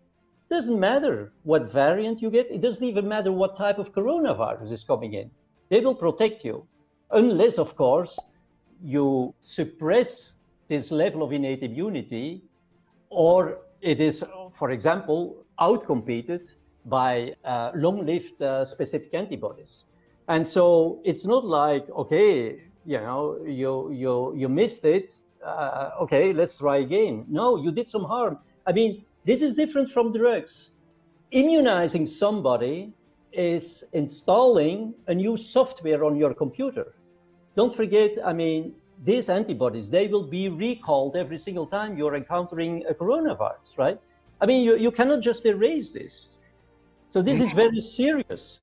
Doesn't matter what variant you get. It doesn't even matter what type of coronavirus is coming in. They will protect you, unless, of course, you suppress this level of innate immunity, or it is, for example, outcompeted by long-lived specific antibodies. And so it's not like, okay, you missed it. Okay, let's try again. No, you did some harm. I mean, this is different from drugs. Immunizing somebody is installing a new software on your computer. Don't forget, I mean, these antibodies, they will be recalled every single time you're encountering a coronavirus, right? I mean, you cannot just erase this. So this is very serious.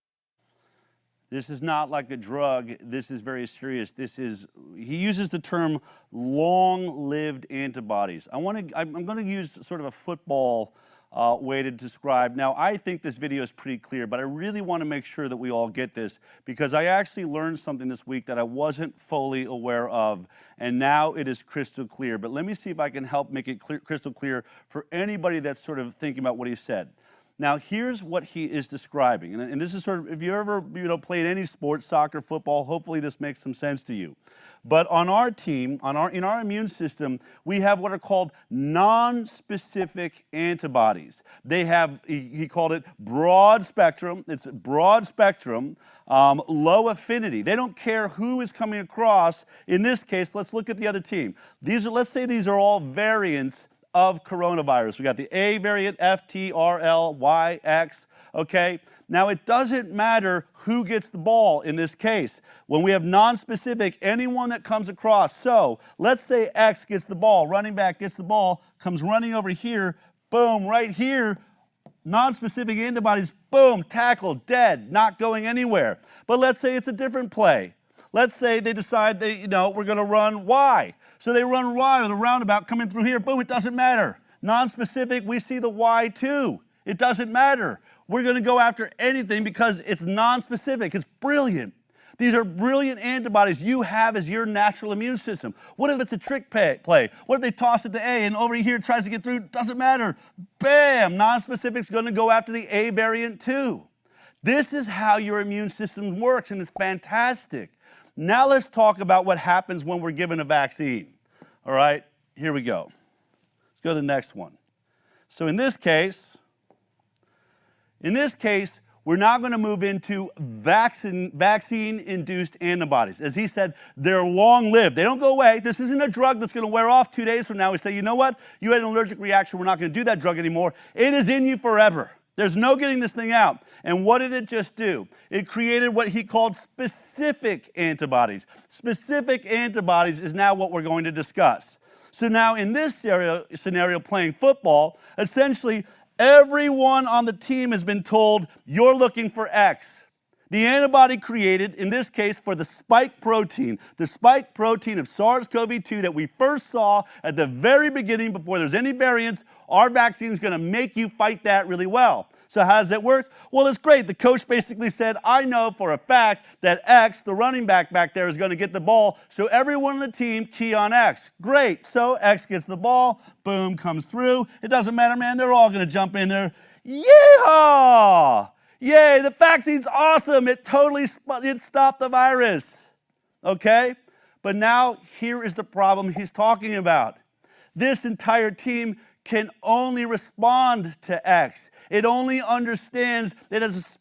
This is not like a drug. This is very serious. He uses the term long-lived antibodies. I'm going to use sort of a football way to describe. Now, I think this video is pretty clear, but I really want to make sure that we all get this, because I actually learned something this week that I wasn't fully aware of, and now it is crystal clear. But let me see if I can help make it crystal clear for anybody that's sort of thinking about what he said. Now, here's what he is describing, and this is sort of, if you ever played any sport, soccer, football, hopefully this makes some sense to you. But on our team, in our immune system, we have what are called non-specific antibodies. They have, he called it broad spectrum. It's broad spectrum, low affinity. They don't care who is coming across. In this case, let's look at the other team. Let's say these are all variants of coronavirus. We got the A variant, F, T, R, L, Y, X, okay? Now, it doesn't matter who gets the ball in this case. When we have non-specific, anyone that comes across, so let's say X gets the ball, running back gets the ball, comes running over here, boom, right here, non-specific antibodies, boom, tackled, dead, not going anywhere. But let's say it's a different play. Let's say they decide we're going to run Y. So they run Y with a roundabout coming through here. Boom, it doesn't matter. Non-specific, we see the Y too. It doesn't matter. We're going to go after anything because it's non-specific. It's brilliant. These are brilliant antibodies you have as your natural immune system. What if it's a trick play? What if they toss it to A and over here tries to get through? Doesn't matter. Bam, non-specific's going to go after the A variant too. This is how your immune system works, and it's fantastic. Now let's talk about what happens when we're given a vaccine. All right, here we go. Let's go to the next one. So in this case, we're now going to move into vaccine-induced antibodies. As he said, they're long-lived. They don't go away. This isn't a drug that's going to wear off 2 days from now. We say, you know what? You had an allergic reaction. We're not going to do that drug anymore. It is in you forever. There's no getting this thing out. And what did it just do? It created what he called specific antibodies. Specific antibodies is now what we're going to discuss. So now in this scenario playing football, essentially everyone on the team has been told, you're looking for X. The antibody created, in this case, for the spike protein of SARS-CoV-2 that we first saw at the very beginning before there's any variants, our vaccine is going to make you fight that really well. So how does it work? Well, it's great. The coach basically said, I know for a fact that X, the running back there, is going to get the ball, so everyone on the team key on X. Great. So X gets the ball, boom, comes through. It doesn't matter, man. They're all going to jump in there. Yeehaw! Yay, the vaccine's awesome. It stopped the virus. Okay? But now here is the problem he's talking about. This entire team can only respond to X. It only understands that it's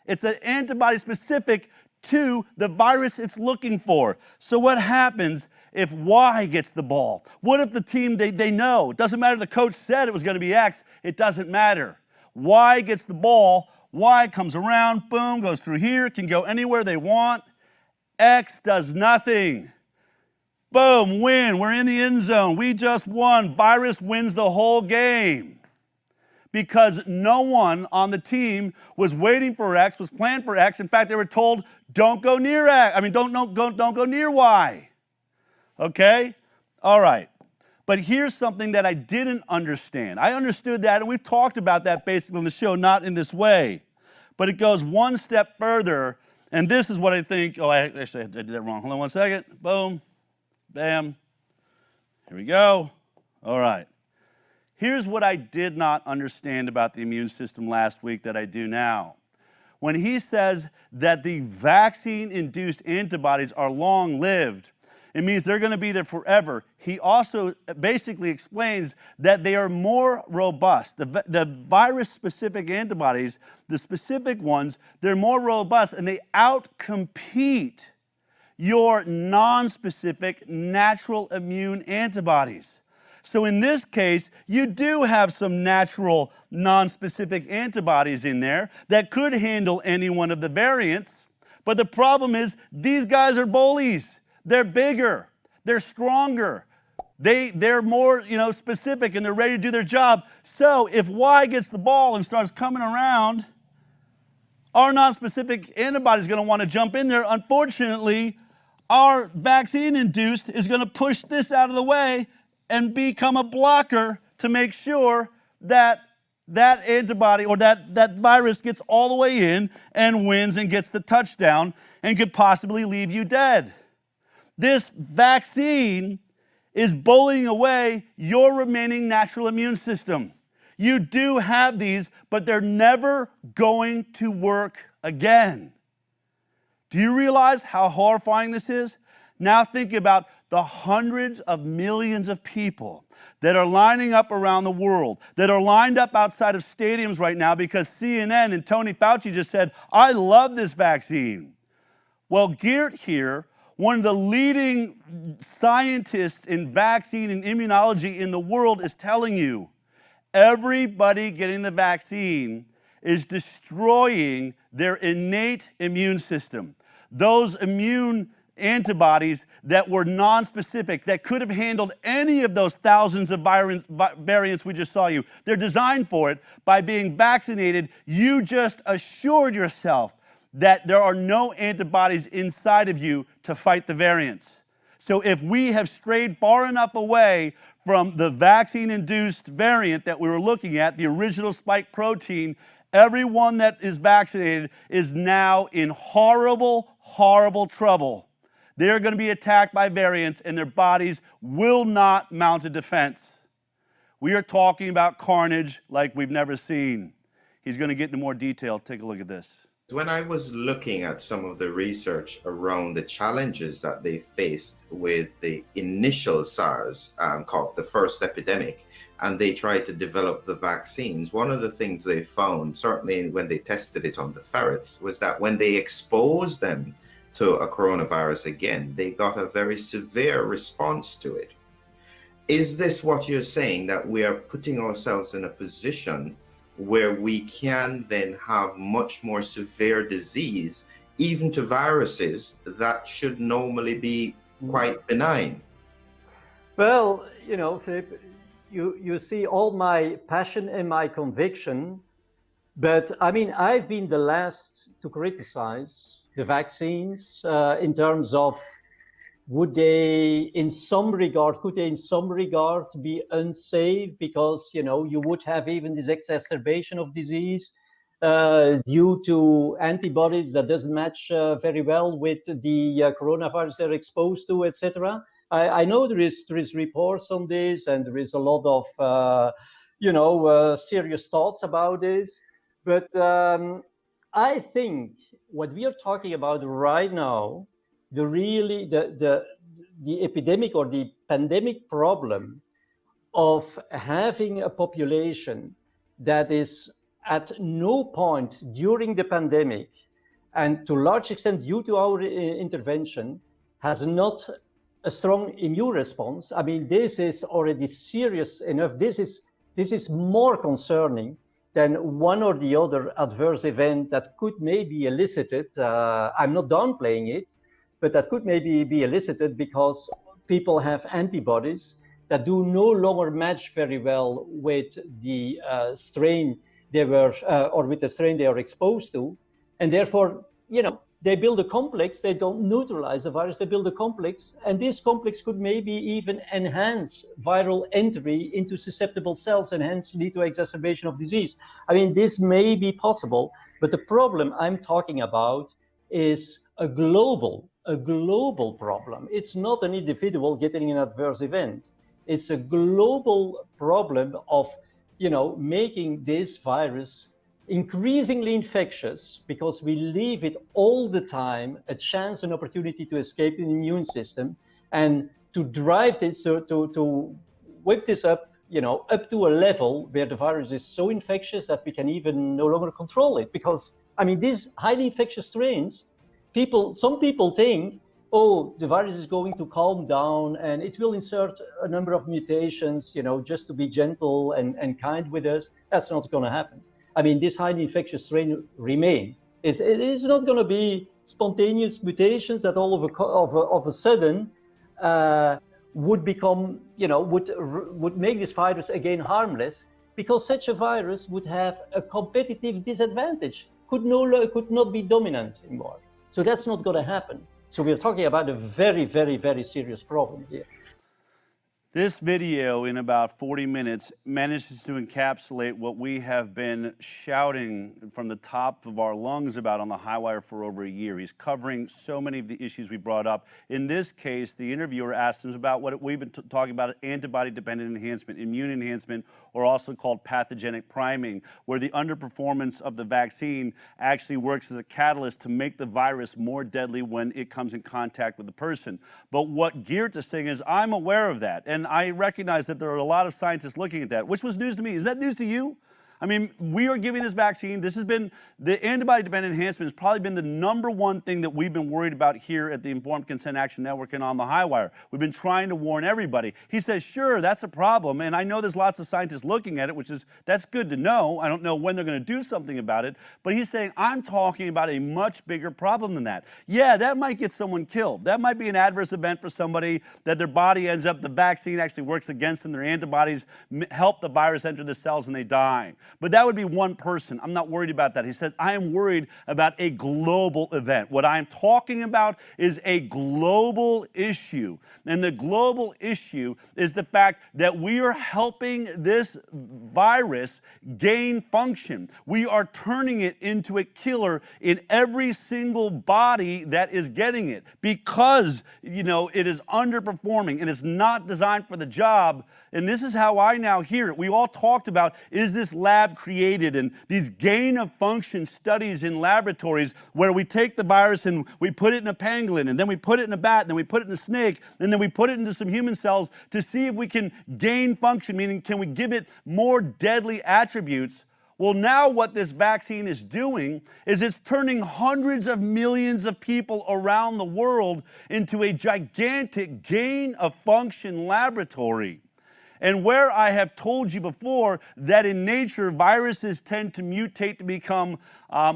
it's an antibody specific to the virus it's looking for. So what happens if Y gets the ball? What if the team, they know, it doesn't matter the coach said it was going to be X, it doesn't matter. Y gets the ball, Y comes around, boom, goes through here, can go anywhere they want. X does nothing. Boom, win, we're in the end zone. We just won. Virus wins the whole game. Because no one on the team was waiting for X, was planned for X. In fact, they were told, don't go near X. I mean, don't go near Y. Okay? All right. But here's something that I didn't understand. I understood that, and we've talked about that basically on the show, not in this way. But it goes one step further, and this is what I think. Oh, I did that wrong. Hold on one second. Boom. Bam. Here we go. All right. Here's what I did not understand about the immune system last week that I do now. When he says that the vaccine-induced antibodies are long-lived, it means they're going to be there forever. He also basically explains that they are more robust. The virus-specific antibodies, the specific ones, they're more robust, and they outcompete your non-specific natural immune antibodies. So in this case, you do have some natural non-specific antibodies in there that could handle any one of the variants. But the problem is these guys are bullies. They're bigger, they're stronger, they're more, specific, and they're ready to do their job. So if Y gets the ball and starts coming around, our non-specific antibody is going to want to jump in there. Unfortunately, our vaccine-induced is going to push this out of the way and become a blocker to make sure that that antibody or that virus gets all the way in and wins and gets the touchdown and could possibly leave you dead. This vaccine is bullying away your remaining natural immune system. You do have these, but they're never going to work again. Do you realize how horrifying this is? Now think about the hundreds of millions of people that are lining up around the world, that are lined up outside of stadiums right now because CNN and Tony Fauci just said, I love this vaccine. Well, Geert here, one of the leading scientists in vaccine and immunology in the world, is telling you, everybody getting the vaccine is destroying their innate immune system. Those immune antibodies that were non-specific, that could have handled any of those thousands of variants we just saw you. They're designed for it. By being vaccinated, you just assured yourself that there are no antibodies inside of you to fight the variants. So if we have strayed far enough away from the vaccine-induced variant that we were looking at, the original spike protein, everyone that is vaccinated is now in horrible, horrible trouble. They're going to be attacked by variants and their bodies will not mount a defense. We are talking about carnage like we've never seen. He's going to get into more detail. Take a look at this.
When I was looking at some of the research around the challenges that they faced with the initial SARS-CoV, the first epidemic, and they tried to develop the vaccines, one of the things they found, certainly when they tested it on the ferrets, was that when they exposed them to a coronavirus again, they got a very severe response to it. Is this what you're saying, that we are putting ourselves in a position where we can then have much more severe disease, even to viruses that should normally be quite benign?
Well, Philip, you see all my passion and my conviction, but I mean, I've been the last to criticize the vaccines in terms of could they in some regard be unsafe because, you would have even this exacerbation of disease due to antibodies that doesn't match very well with the coronavirus they're exposed to, etc. I know there is reports on this, and there is a lot of serious thoughts about this, but I think what we are talking about right now, the epidemic or the pandemic problem of having a population that is at no point during the pandemic, and to a large extent due to our intervention, has not a strong immune response. I mean, this is already serious enough. This is more concerning than one or the other adverse event that could maybe elicited. I'm not downplaying it, but that could maybe be elicited because people have antibodies that do no longer match very well with the strain they were, or with the strain they are exposed to. And therefore, they build a complex, they don't neutralize the virus, they build a complex, and this complex could maybe even enhance viral entry into susceptible cells and hence lead to exacerbation of disease. I mean, this may be possible, but the problem I'm talking about is a global problem. It's not an individual getting an adverse event. It's a global problem of, making this virus increasingly infectious because we leave it all the time a chance, an opportunity to escape the immune system, and to drive this, to whip this up, up to a level where the virus is so infectious that we can even no longer control it. Because, I mean, these highly infectious strains, some people think, oh, the virus is going to calm down and it will insert a number of mutations, just to be gentle and kind with us. That's not going to happen. I mean, this highly infectious strain remain. It is not going to be spontaneous mutations that all of a sudden would become, would make this virus again harmless, because such a virus would have a competitive disadvantage, could not be dominant anymore. So that's not going to happen. So we're talking about a very, very, very serious problem here.
This video, in about 40 minutes, manages to encapsulate what we have been shouting from the top of our lungs about on the High Wire for over a year. He's covering so many of the issues we brought up. In this case, the interviewer asked him about what we've been talking about, antibody-dependent enhancement, immune enhancement, or also called pathogenic priming, where the underperformance of the vaccine actually works as a catalyst to make the virus more deadly when it comes in contact with the person. But what Geert is saying is, I'm aware of that, and I recognize that there are a lot of scientists looking at that, which was news to me. Is that news to you? I mean, we are giving this vaccine. This has been, the antibody-dependent enhancement has probably been the #1 thing that we've been worried about here at the Informed Consent Action Network and on the High Wire. We've been trying to warn everybody. He says, sure, that's a problem. And I know there's lots of scientists looking at it, that's good to know. I don't know when they're going to do something about it. But he's saying, I'm talking about a much bigger problem than that. Yeah, that might get someone killed. That might be an adverse event for somebody, that their body ends up, the vaccine actually works against them. Their antibodies help the virus enter the cells and they die. But that would be one person. I'm not worried about that. He said, I am worried about a global event. What I'm talking about is a global issue. And the global issue is the fact that we are helping this virus gain function. We are turning it into a killer in every single body that is getting it, because, it is underperforming and it's not designed for the job. And this is how I now hear it. We all talked about, is this lab created, and these gain of function studies in laboratories where we take the virus and we put it in a pangolin, and then we put it in a bat, and then we put it in a snake, and then we put it into some human cells to see if we can gain function, meaning can we give it more deadly attributes. Well, now what this vaccine is doing is it's turning hundreds of millions of people around the world into a gigantic gain of function laboratory. And where I have told you before that in nature, viruses tend to mutate to become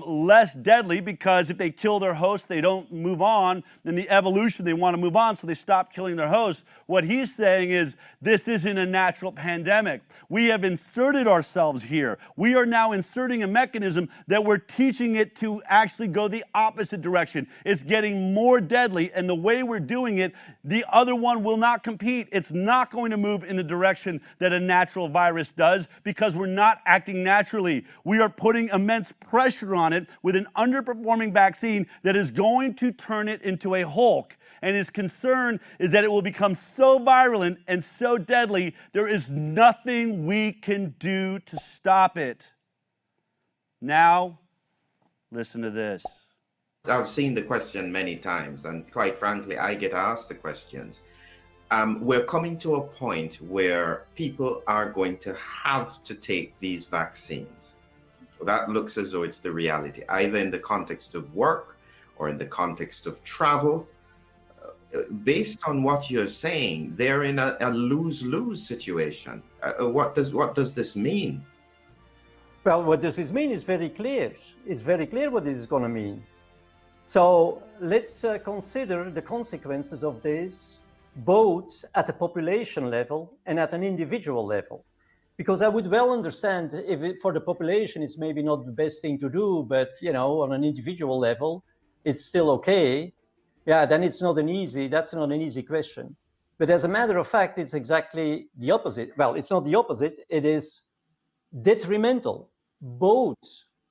less deadly, because if they kill their host, they don't move on. In the evolution, they want to move on, so they stop killing their host. What he's saying is, this isn't a natural pandemic. We have inserted ourselves here. We are now inserting a mechanism that we're teaching it to actually go the opposite direction. It's getting more deadly, and the way we're doing it, the other one will not compete. It's not going to move in the direction that a natural virus does, because we're not acting naturally. We are putting immense pressure on it with an underperforming vaccine that is going to turn it into a Hulk. And his concern is that it will become so virulent and so deadly, there is nothing we can do to stop it. Now, listen to this.
I've seen the question many times, and quite frankly, I get asked the questions. We're coming to a point where people are going to have to take these vaccines. That looks as though it's the reality, either in the context of work or in the context of travel. Based on what you're saying, they're in a lose-lose situation. What does this mean?
Well, what does this mean is very clear. It's very clear what this is going to mean. So let's consider the consequences of this, both at the population level and at an individual level. Because I would well understand if for the population it's maybe not the best thing to do, but on an individual level, it's still okay. Yeah, then that's not an easy question. But as a matter of fact, it's exactly the opposite. Well, it's not the opposite, it is detrimental, both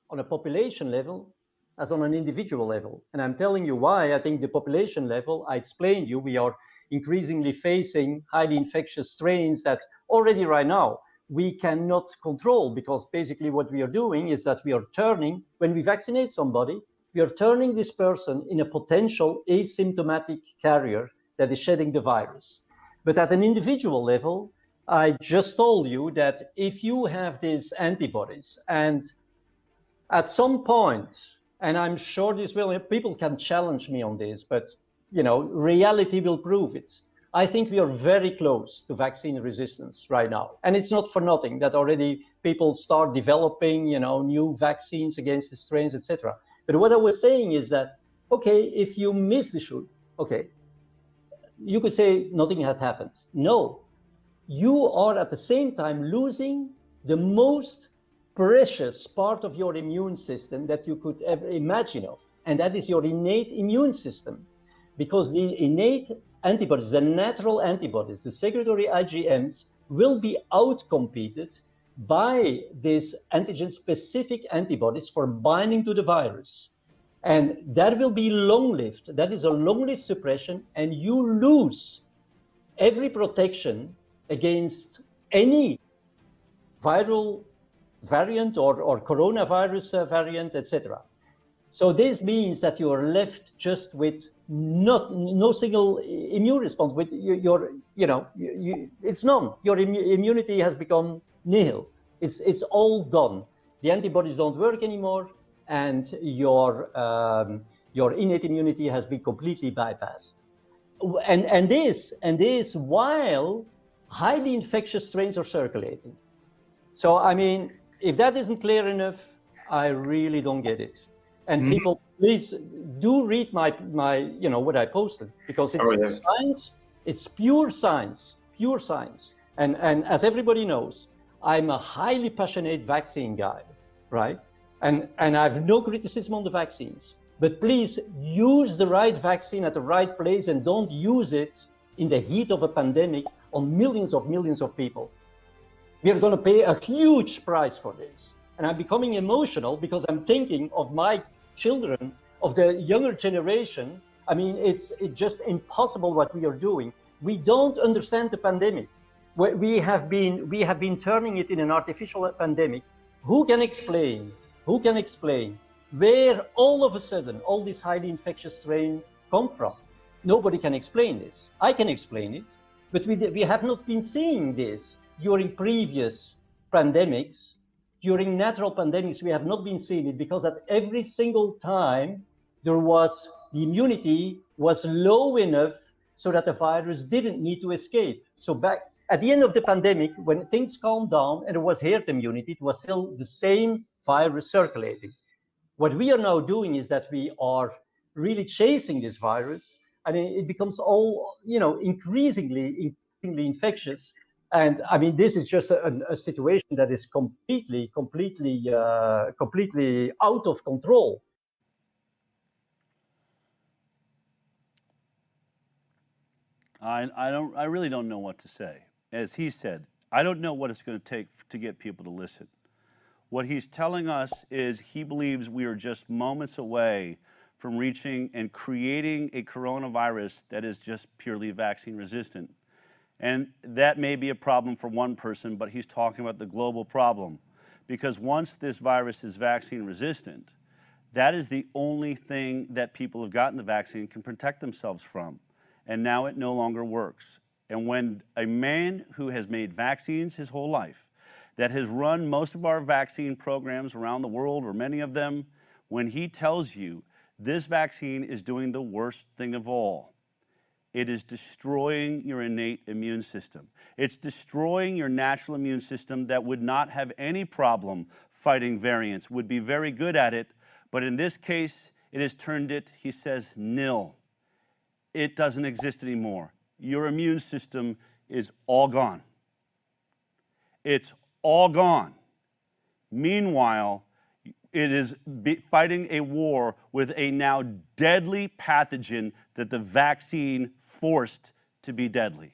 on a population level as on an individual level. And I'm telling you why. I think the population level, I explained you, we are increasingly facing highly infectious strains that already right now we cannot control, because basically what we are doing is that we are turning, when we vaccinate somebody, we are turning this person in a potential asymptomatic carrier that is shedding the virus. But at an individual level, I just told you that if you have these antibodies, and at some point, and I'm sure people can challenge me on this, but reality will prove it. I think we are very close to vaccine resistance right now. And it's not for nothing that already people start developing, new vaccines against the strains, etc. But what I was saying is that Okay, if you miss the shoot, okay, you could say nothing has happened. No, you are at the same time losing the most precious part of your immune system that you could ever imagine of, and that is your innate immune system. Because the innate antibodies, the natural antibodies, the secretory IgMs, will be outcompeted by these antigen-specific antibodies for binding to the virus. And that will be long-lived. That is a long-lived suppression, and you lose every protection against any viral variant or coronavirus variant, etc. So this means that you are left just with no single immune response. With it's none. Your immunity has become nihil. It's all gone. The antibodies don't work anymore, and your innate immunity has been completely bypassed. And this while highly infectious strains are circulating. So I mean, if that isn't clear enough, I really don't get it. And people, please do read my what I posted, because it's science. It's pure science, pure science. And as everybody knows, I'm a highly passionate vaccine guy, right? And I have no criticism on the vaccines. But please use the right vaccine at the right place, and don't use it in the heat of a pandemic on millions of people. We are going to pay a huge price for this. And I'm becoming emotional because I'm thinking of my children, of the younger generation. I mean, it's just impossible what we are doing. We don't understand the pandemic. We have been turning it in an artificial pandemic. Who can explain where all of a sudden all these highly infectious strains come from? Nobody can explain this. I can explain it, but we have not been seeing this during previous pandemics. During natural pandemics, we have not been seeing it, because at every single time the immunity was low enough so that the virus didn't need to escape. So back at the end of the pandemic, when things calmed down and there was herd immunity, it was still the same virus circulating. What we are now doing is that we are really chasing this virus, and it becomes all, increasingly infectious. And I mean, this is just a situation that is completely out of control.
I really don't know what to say. As he said, I don't know what it's going to take to get people to listen. What he's telling us is he believes we are just moments away from reaching and creating a coronavirus that is just purely vaccine resistant. And that may be a problem for one person, but he's talking about the global problem. Because once this virus is vaccine resistant, that is the only thing that people who've gotten the vaccine can protect themselves from. And now it no longer works. And when a man who has made vaccines his whole life, that has run most of our vaccine programs around the world, or many of them, when he tells you this vaccine is doing the worst thing of all, it is destroying your innate immune system. It's destroying your natural immune system that would not have any problem fighting variants, would be very good at it, but in this case, it has turned it, he says, nil. It doesn't exist anymore. Your immune system is all gone. It's all gone. Meanwhile, it is fighting a war with a now deadly pathogen that the vaccine forced to be deadly.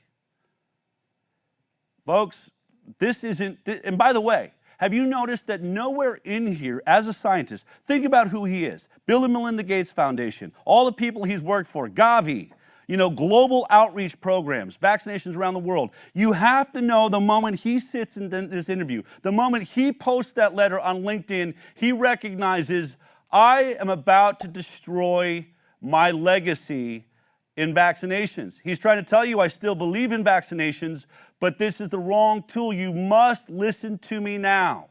Folks, this isn't, and by the way, have you noticed that nowhere in here, as a scientist, think about who he is. Bill and Melinda Gates Foundation, all the people he's worked for, Gavi, global outreach programs, vaccinations around the world. You have to know the moment he sits in this interview, the moment he posts that letter on LinkedIn, he recognizes, I am about to destroy my legacy in vaccinations. He's trying to tell you, I still believe in vaccinations, but this is the wrong tool. You must listen to me now.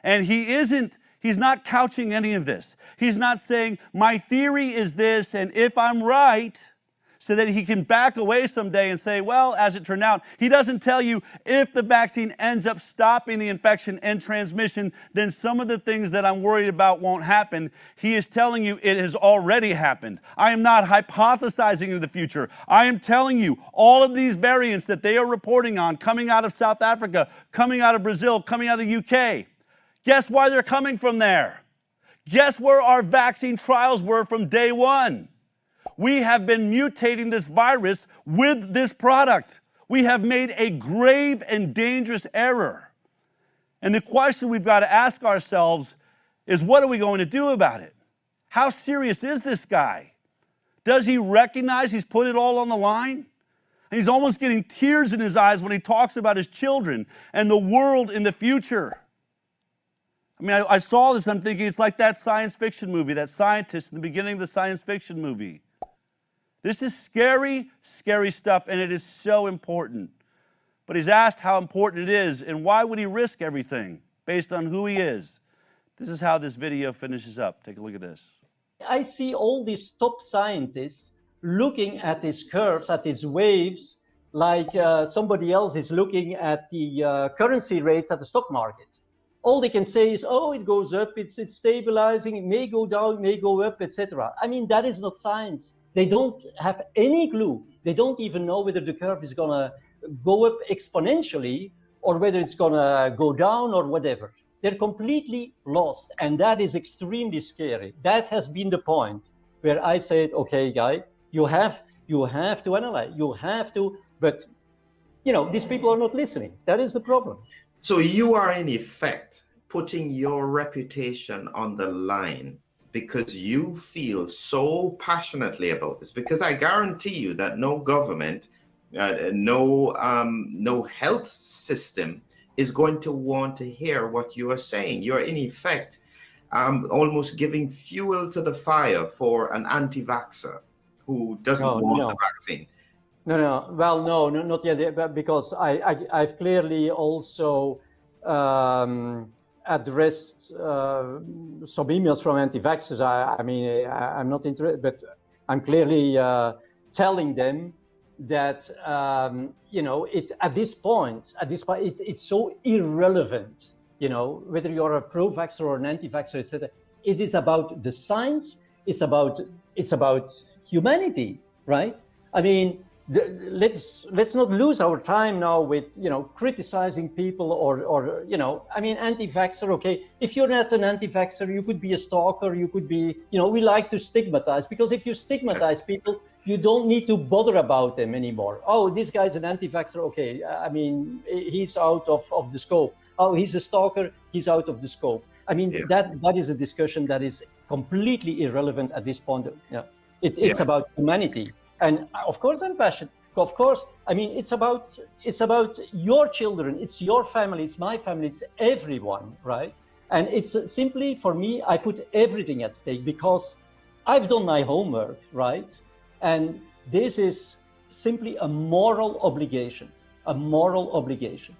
And he's not couching any of this. He's not saying, my theory is this, and if I'm right, so that he can back away someday and say, well, as it turned out. He doesn't tell you if the vaccine ends up stopping the infection and transmission, then some of the things that I'm worried about won't happen. He is telling you it has already happened. I am not hypothesizing in the future. I am telling you all of these variants that they are reporting on coming out of South Africa, coming out of Brazil, coming out of the UK. Guess why they're coming from there? Guess where our vaccine trials were from day one? We have been mutating this virus with this product. We have made a grave and dangerous error. And the question we've got to ask ourselves is, what are we going to do about it? How serious is this guy? Does he recognize he's put it all on the line? And he's almost getting tears in his eyes when he talks about his children and the world in the future. I mean, I saw this, I'm thinking it's like that science fiction movie, that scientist in the beginning of the science fiction movie. This is scary, scary stuff, and it is so important. But he's asked how important it is, and why would he risk everything based on who he is? This is how this video finishes up. Take a look at this.
I see all these top scientists looking at these curves, at these waves, like somebody else is looking at the currency rates at the stock market. All they can say is, oh, it goes up, it's stabilizing, it may go down, it may go up, etc. I mean, that is not science. They don't have any clue. They don't even know whether the curve is going to go up exponentially or whether it's going to go down or whatever. They're completely lost, and that is extremely scary. That has been the point where I said, okay, guy, you have to analyze, you have to, but you know, these people are not listening. That is the problem.
So you are in effect putting your reputation on the line because you feel so passionately about this, because I guarantee you that no government, no health system is going to want to hear what you are saying. You're in effect almost giving fuel to the fire for an anti-vaxxer who doesn't want the vaccine.
No. Well, no, not yet, because I've clearly also addressed some emails from anti-vaxxers. I mean, I'm not interested, but I'm clearly telling them that you know, at this point, it's so irrelevant. You know, whether you're a pro-vaxxer or an anti-vaxxer, etc. It is about the science. It's about humanity, right? I mean, let's not lose our time now with, you know, criticizing people or you know, I mean, anti-vaxxer. Okay, if you're not an anti-vaxxer, you could be a stalker. You could be, you know, we like to stigmatize, because if you stigmatize people, you don't need to bother about them anymore. Oh, this guy's an anti-vaxxer. Okay, I mean, he's out of the scope. Oh, he's a stalker. He's out of the scope. I mean, that is a discussion that is completely irrelevant at this point. It's about humanity. And of course, I'm passionate. Of course, I mean, it's about your children. It's your family. It's my family. It's everyone, right? And it's simply, for me, I put everything at stake because I've done my homework, right? And this is simply a moral obligation. A moral obligation.